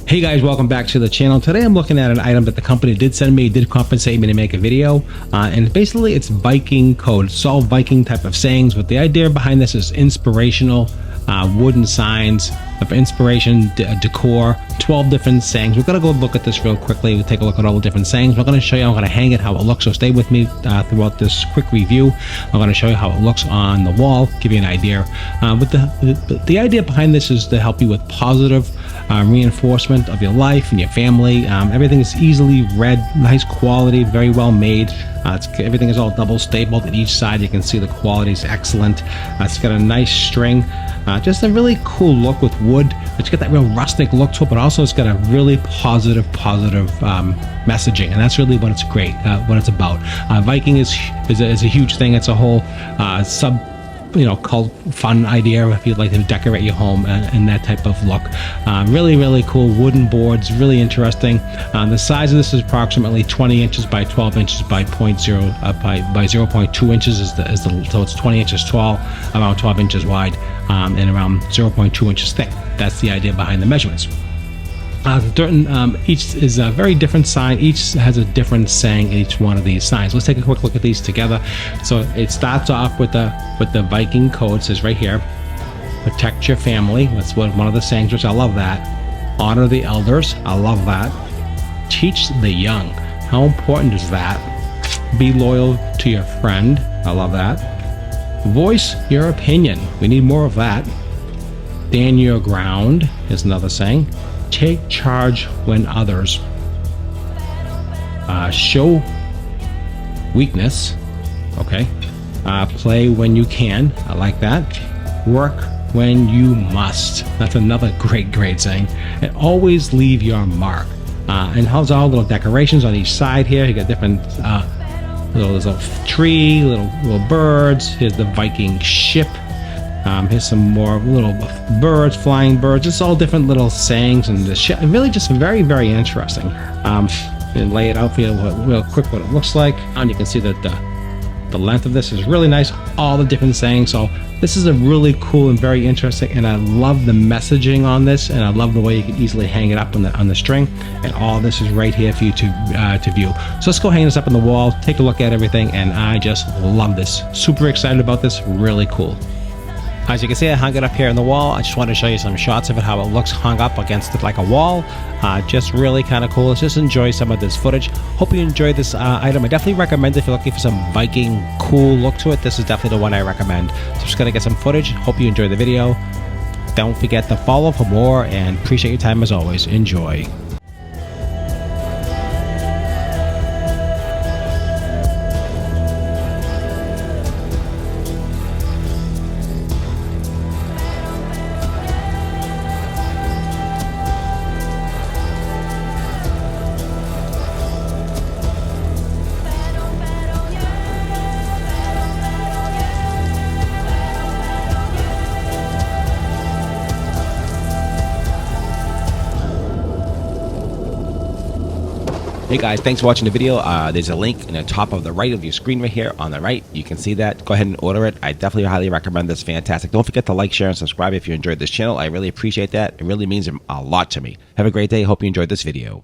Hey guys, welcome back to the channel. Today I'm looking at an item that the company did send me, did compensate me to make a video, and basically it's Viking code. It's all Viking type of sayings, but the idea behind this is inspirational wooden signs of inspiration, decor, 12 different sayings. We're going to go look at this real quickly. We'll take a look at all the different sayings. We're going to show you, I'm going to hang it, how it looks, so stay with me throughout this quick review. I'm going to show you how it looks on the wall, give you an idea. But the idea behind this is to help you with positive reinforcement of your life and your family. Everything is easily read, nice quality, very well made. Everything is all double stapled at each side. You can see the quality is excellent. It's got a nice string. Just a really cool look with wood. It's got that real rustic look to it, but also it's got a really positive messaging, and that's really what it's great, what it's about. Viking is a huge thing. It's a whole cult fun idea if you'd like to decorate your home in that type of look. Really cool wooden boards, really interesting. The size of this is approximately 20 inches by 12 inches by 0.2 inches so it's 20 inches tall, around 12 inches wide, and around 0.2 inches thick. That's the idea behind the measurements. Each is a very different sign. Each has a different saying in each one of these signs. Let's take a quick look at these together. So it starts off with the Viking code. It says right here, protect your family. That's one of the sayings, which I love that. Honor the elders. I love that. Teach the young. How important is that? Be loyal to your friend. I love that. Voice your opinion. We need more of that. Stand your ground is another saying. Take charge when others show weakness. Okay. Play when you can. I like that. Work when you must. That's another great saying. And always leave your mark. And how's all little decorations on each side here? You got different there's a tree, little birds. Here's the Viking ship. Here's some more little birds, flying birds. Just all different little sayings, and the ship. Really, just very interesting. And lay it out for you real quick what it looks like. And you can see that the length of this is really nice. All the different sayings. So this is a really cool and very interesting. And I love the messaging on this, and I love the way you can easily hang it up on the string. And all this is right here for you to view. So let's go hang this up on the wall. Take a look at everything, and I just love this. Super excited about this. Really cool. As you can see, I hung it up here on the wall. I just wanted to show you some shots of it, how it looks hung up against it like a wall. Just really kind of cool. Let's just enjoy some of this footage. Hope you enjoyed this item. I definitely recommend it if you're looking for some Viking cool look to it. This is definitely the one I recommend. So just going to get some footage. Hope you enjoyed the video. Don't forget to follow for more, and appreciate your time as always. Enjoy. Hey guys, thanks for watching the video. There's a link in the top of the right of your screen right here on the right. You can see that. Go ahead and order it. I definitely highly recommend this. Fantastic. Don't forget to like, share, and subscribe if you enjoyed this channel. I really appreciate that. It really means a lot to me. Have a great day. Hope you enjoyed this video.